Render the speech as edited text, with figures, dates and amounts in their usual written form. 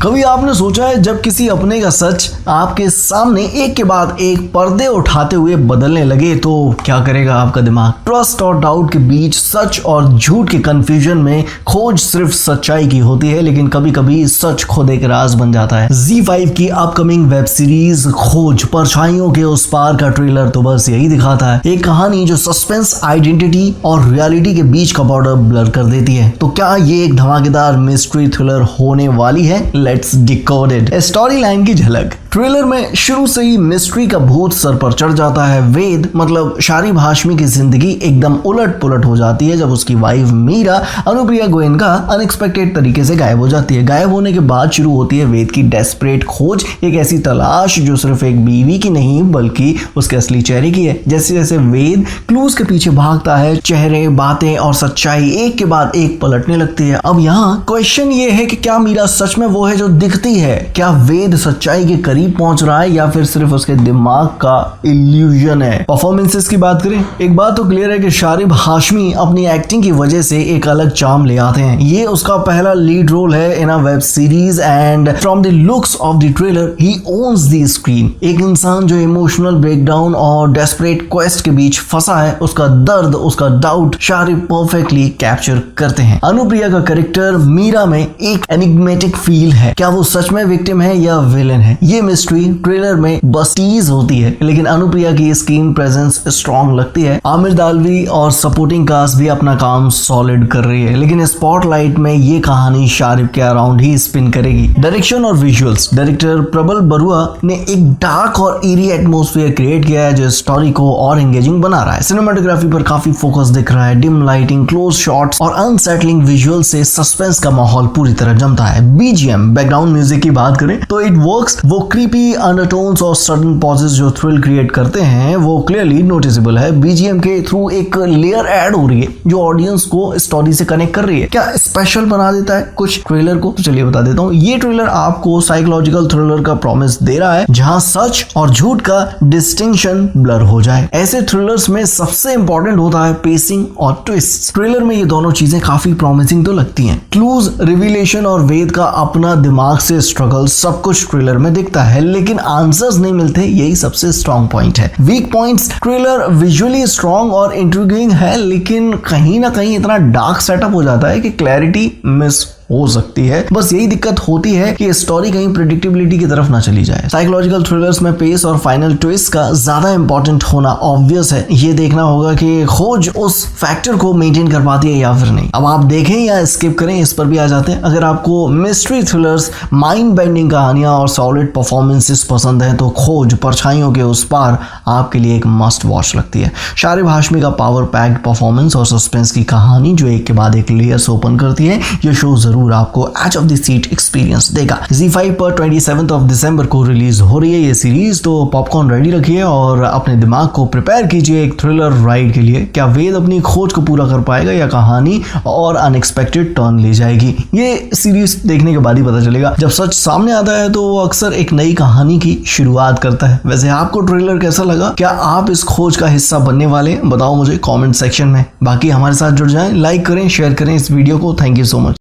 कभी आपने सोचा है जब किसी अपने का सच आपके सामने एक के बाद एक पर्दे उठाते हुए बदलने लगे तो क्या करेगा आपका दिमाग? ट्रस्ट और डाउट के बीच सच और झूठ के कंफ्यूजन में खोज सिर्फ सच्चाई की होती है, लेकिन कभी कभी सच खुद एक राज बन जाता है। Z5 की अपकमिंग वेब सीरीज खोज परछाइयों के उस पार का ट्रेलर तो बस यही दिखाता है, एक कहानी जो सस्पेंस, आइडेंटिटी और रियलिटी के बीच का बॉर्डर ब्लर कर देती है। तो क्या ये एक धमाकेदार मिस्ट्री थ्रिलर होने वाली है? Let's decode it. Story line की झलक। ट्रेलर में शुरू से ही मिस्ट्री का भूत सर पर चढ़ जाता है। वेद मतलब शारिब हाशमी की जिंदगी एकदम उलट पुलट हो जाती है जब उसकी वाइफ मीरा अनुप्रिया गोयनका अनएक्सपेक्टेड तरीके से गायब हो जाती है। गायब होने के बाद शुरू होती है वेद की डेस्परेट खोज, एक ऐसी तलाश जो सिर्फ एक बीवी की नहीं बल्कि उसके असली चेहरे की है। जैसे जैसे वेद क्लूज के पीछे भागता है, चेहरे, बातें और सच्चाई एक के बाद एक पलटने लगती है। अब यहाँ क्वेश्चन ये है कि क्या मीरा सच में वो है जो दिखती है? क्या वेद सच्चाई के करीब पहुंच रहा है या फिर सिर्फ उसके दिमाग का इल्यूजन है? परफॉर्मेंसेस की बात करें, एक बात तो क्लियर है कि शारिब हाशमी अपनी एक्टिंग की वजह से एक अलग चार्म ले आते हैं। ये उसका पहला लीड रोल है in a web series and from the looks of the trailer he owns the screen. एक इंसान जो इमोशनल ब्रेकडाउन और डेस्परेट क्वेस्ट के बीच फंसा है, उसका दर्द, उसका डाउट शारिब परफेक्टली कैप्चर करते हैं। अनुप्रिया का कैरेक्टर मीरा में एक एनिग्मेटिक फील है। क्या वो सच में विक्टिम है या विलेन है? ये मिस्ट्री ट्रेलर में बस टीज होती है, लेकिन अनुप्रिया की स्क्रीन प्रेजेंस स्ट्रॉन्ग लगती है। आमिर दालवी और सपोर्टिंग कास्ट भी अपना काम सॉलिड कर रही है, लेकिन स्पॉटलाइट में ये कहानी शारिब के अराउंड ही स्पिन करेगी। डायरेक्शन और विजुअल्स। डायरेक्टर प्रबल बरुआ ने एक डार्क और ईरी एटमॉस्फेयर क्रिएट किया है जो स्टोरी को और एंगेजिंग बना रहा है। सिनेमेटोग्राफी पर काफी फोकस दिख रहा है। डिम लाइटिंग, क्लोज शॉट्स और अनसेटलिंग विजुअल से सस्पेंस का माहौल पूरी तरह जमता है। बीजीएम, बैकग्राउंड म्यूजिक की बात करें तो इट वर्क्स। वो क्रीपी अंडरटोन्स और सडन पॉजेस जो थ्रिल क्रिएट करते हैं वो क्लियरली नोटिसेबल है। बीजीएम के थ्रू एक लेयर ऐड हो रही है जो ऑडियंस को स्टोरी से कनेक्ट कर रही है। क्या स्पेशल बना देता है कुछ ट्रेलर को? तो चलिए बता देता हूँ। ये ट्रेलर आपको साइकोलॉजिकल थ्रिलर का प्रॉमिस दे रहा है जहां सच और झूठ का डिस्टिंक्शन ब्लर हो जाए। ऐसे थ्रिलर्स में सबसे इंपॉर्टेंट होता है पेसिंग और ट्विस्ट। ट्रेलर में ये दोनों चीजें काफी प्रॉमिसिंग तो लगती हैं। क्लूज, रिवीलेशन और वेद का अपना दिमाग से स्ट्रगल सब कुछ ट्रेलर में दिखता है, लेकिन आंसर्स नहीं मिलते। यही सबसे स्ट्रॉन्ग पॉइंट है। Weak points. Trailer visually strong और इंट्रिगिंग है, लेकिन कहीं ना कहीं इतना डार्क सेटअप हो जाता है कि क्लैरिटी मिस हो सकती है। बस यही दिक्कत होती है कि स्टोरी कहीं प्रेडिक्टेबिलिटी की तरफ ना चली जाए। साइकोलॉजिकल थ्रिलर्स में पेस और फाइनल ट्विस्ट का ज्यादा इंपॉर्टेंट होना ऑब्वियस है। ये देखना होगा कि खोज उस फैक्टर को मेंटेन कर पाती है या फिर नहीं। अब आप देखें या स्किप करें, इस पर भी आ जाते हैं। अगर आपको मिस्ट्री थ्रिलर्स, माइंड बेंडिंग कहानियां और सॉलिड परफॉर्मेंसेस पसंद है तो खोज परछाइयों के उस पार आपके लिए एक मस्ट वॉच लगती है। शारिब हाशमी का पावर पैक्ड परफॉर्मेंस और सस्पेंस की कहानी जो एक के बाद एक लेयर्स ओपन करती है, ये शो जरूर आपको edge of the seat experience देगा। Z5 पर 27 दिसंबर को रिलीज हो रही है ये सीरीज, तो पॉपकॉर्न रेडी रखिए और अपने दिमाग को प्रिपेयर कीजिए एक थ्रिलर राइड के लिए। क्या वेद अपनी खोज को पूरा कर पाएगा या कहानी और अनएक्सपेक्टेड टर्न ले जाएगी? ये सीरीज देखने के बाद ही पता चलेगा। जब सच सामने आता है तो वो अक्सर एक नई कहानी की शुरुआत करता है। वैसे आपको ट्रेलर कैसा लगा? क्या आप इस खोज का हिस्सा बनने वाले? बताओ मुझे कॉमेंट सेक्शन में। बाकी हमारे साथ जुड़ जाएं, लाइक करें, शेयर करें इस वीडियो को। Thank you so much.